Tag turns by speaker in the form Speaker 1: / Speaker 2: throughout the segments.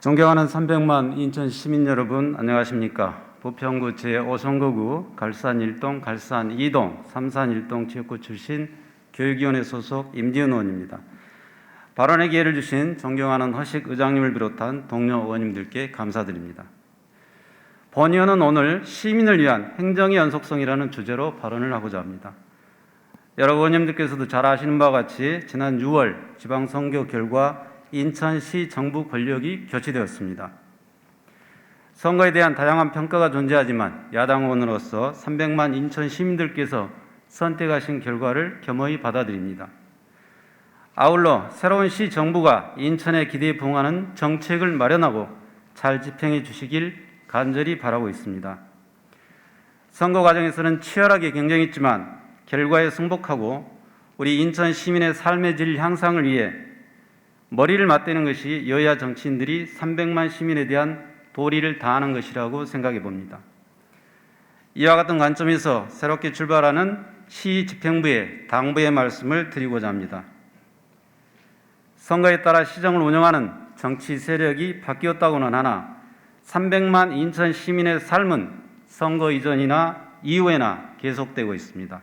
Speaker 1: 존경하는 300만 인천 시민 여러분, 안녕하십니까? 부평구 제5선거구 갈산 1동, 갈산 2동, 삼산 1동 지역구 출신 교육위원회 소속 임지은 의원입니다. 발언의 기회를 주신 존경하는 허식 의장님을 비롯한 동료 의원님들께 감사드립니다. 본 의원은 오늘 시민을 위한 행정의 연속성이라는 주제로 발언을 하고자 합니다. 여러 의원님들께서도 잘 아시는 바와 같이 지난 6월 지방선거 결과 인천시 정부 권력이 교체되었습니다. 선거에 대한 다양한 평가가 존재하지만 야당 의원으로서 300만 인천 시민들께서 선택하신 결과를 겸허히 받아들입니다. 아울러 새로운 시 정부가 인천의 기대에 부응하는 정책을 마련하고 잘 집행해 주시길 간절히 바라고 있습니다. 선거 과정에서는 치열하게 경쟁했지만 결과에 승복하고 우리 인천 시민의 삶의 질 향상을 위해 머리를 맞대는 것이 여야 정치인들이 300만 시민에 대한 도리를 다하는 것이라고 생각해 봅니다. 이와 같은 관점에서 새롭게 출발하는 시 집행부의 당부의 말씀을 드리고자 합니다. 선거에 따라 시정을 운영하는 정치 세력이 바뀌었다고는 하나 300만 인천 시민의 삶은 선거 이전이나 이후에나 계속되고 있습니다.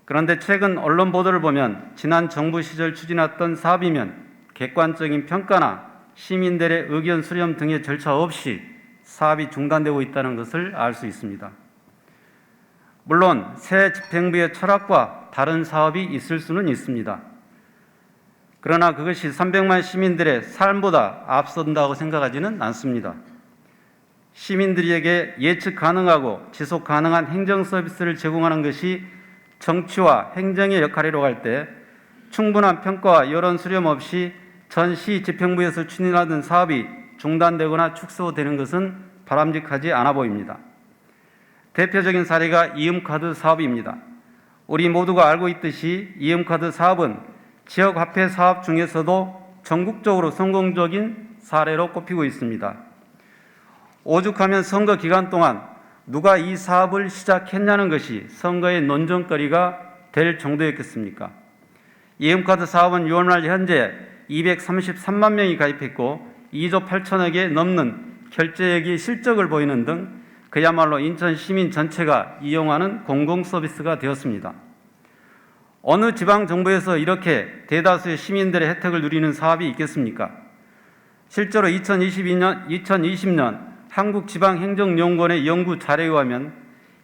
Speaker 1: 그런데 최근 언론 보도를 보면 지난 정부 시절 추진했던 사업이면 객관적인 평가나 시민들의 의견 수렴 등의 절차 없이 사업이 중단되고 있다는 것을 알 수 있습니다. 물론 새 집행부의 철학과 다른 사업이 있을 수는 있습니다. 그러나 그것이 300만 시민들의 삶보다 앞선다고 생각하지는 않습니다. 시민들에게 예측 가능하고 지속 가능한 행정 서비스를 제공하는 것이 정치와 행정의 역할이라고 할 때 충분한 평가와 여론 수렴 없이 전시 집행부에서 추진하던 사업이 중단되거나 축소되는 것은 바람직하지 않아 보입니다. 대표적인 사례가 이음카드 사업입니다. 우리 모두가 알고 있듯이 이음카드 사업은 지역화폐 사업 중에서도 전국적으로 성공적인 사례로 꼽히고 있습니다. 오죽하면 선거 기간 동안 누가 이 사업을 시작했냐는 것이 선거의 논쟁거리가 될 정도였겠습니까? 이음카드 사업은 6월 말 현재 233만 명이 가입했고 2조 8천억에 넘는 결제액이 실적을 보이는 등 그야말로 인천 시민 전체가 이용하는 공공서비스가 되었습니다. 어느 지방정부에서 이렇게 대다수의 시민들의 혜택을 누리는 사업이 있겠습니까? 실제로 2020년 한국지방행정연구원의 연구 자료에 의하면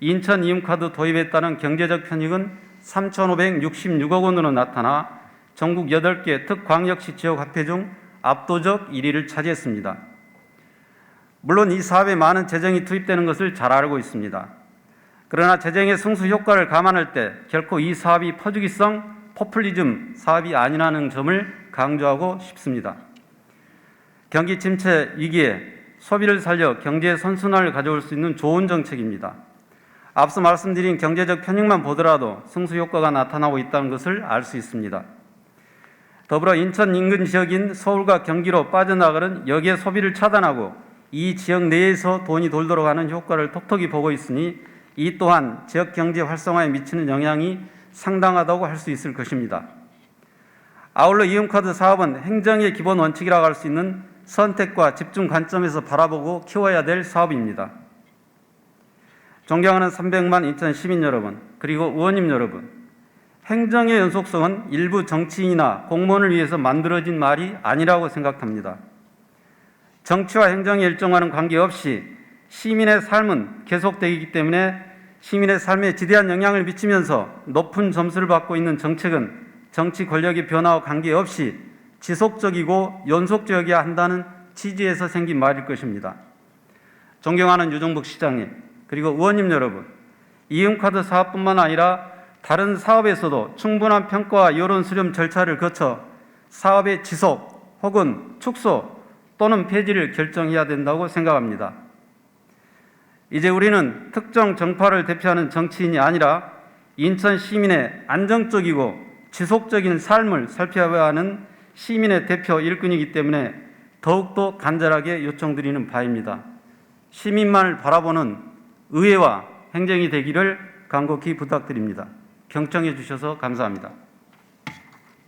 Speaker 1: 인천 이음카드 도입에 따른 경제적 편익은 3,566억 원으로 나타나 전국 8개 특광역시 지역화폐 중 압도적 1위를 차지했습니다. 물론 이 사업에 많은 재정이 투입되는 것을 잘 알고 있습니다. 그러나 재정의 승수 효과를 감안할 때 결코 이 사업이 퍼주기성 포퓰리즘 사업이 아니라는 점을 강조하고 싶습니다. 경기 침체 위기에 소비를 살려 경제 선순환을 가져올 수 있는 좋은 정책입니다. 앞서 말씀드린 경제적 편익만 보더라도 승수 효과가 나타나고 있다는 것을 알 수 있습니다. 더불어 인천 인근 지역인 서울과 경기로 빠져나가는 역의 소비를 차단하고 이 지역 내에서 돈이 돌도록 하는 효과를 톡톡히 보고 있으니 이 또한 지역 경제 활성화에 미치는 영향이 상당하다고 할 수 있을 것입니다. 아울러 이음카드 사업은 행정의 기본 원칙이라고 할 수 있는 선택과 집중 관점에서 바라보고 키워야 될 사업입니다. 존경하는 300만 인천 시민 여러분, 그리고 의원님 여러분, 행정의 연속성은 일부 정치인이나 공무원을 위해서 만들어진 말이 아니라고 생각합니다. 정치와 행정의 일정과는 관계없이 시민의 삶은 계속되기 때문에 시민의 삶에 지대한 영향을 미치면서 높은 점수를 받고 있는 정책은 정치 권력의 변화와 관계없이 지속적이고 연속적이어야 한다는 취지에서 생긴 말일 것입니다. 존경하는 유정복 시장님, 그리고 의원님 여러분, 이음카드 사업뿐만 아니라 다른 사업에서도 충분한 평가와 여론 수렴 절차를 거쳐 사업의 지속 혹은 축소 또는 폐지를 결정해야 된다고 생각합니다. 이제 우리는 특정 정파를 대표하는 정치인이 아니라 인천 시민의 안정적이고 지속적인 삶을 살펴야 하는 시민의 대표 일꾼이기 때문에 더욱더 간절하게 요청드리는 바입니다. 시민만을 바라보는 의회와 행정이 되기를 간곡히 부탁드립니다. 경청해 주셔서 감사합니다.